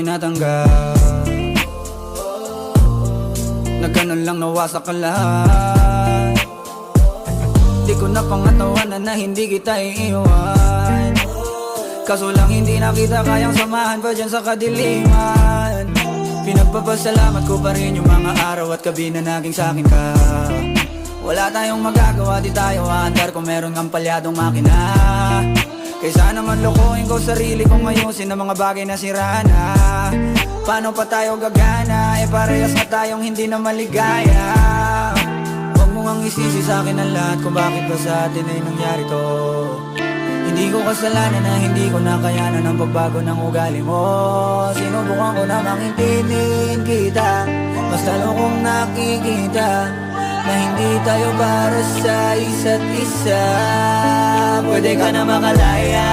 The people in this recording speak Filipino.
tinatanggap. Na ganun lang nawasak ka lahat. Di ko na pangatawanan na hindi kita iiwan. Kaso lang hindi na kita kayang samahan pa dyan sa kadiliman. Pinagpapasalamat ko pa rin yung mga araw at gabi na naging sa'kin ka. Wala tayong magagawa, di tayo aandar kung meron kang palyadong makina. Kaysa naman lokohin ko sarili kong ayusin ang mga bagay na sira na. Paano pa tayo gagana, parehas na tayong hindi na maligaya. Huwag mo ngang isisi sa'kin ang lahat kung bakit ba sa atin ay nangyari to. Hindi ko kasalanan na hindi ko nakayanan ang pagbago ng ugali mo. Sinubukan ko namang intindihin kita, basta kung nakikita na hindi tayo para sa isa't isa. Pwede ka na makalaya.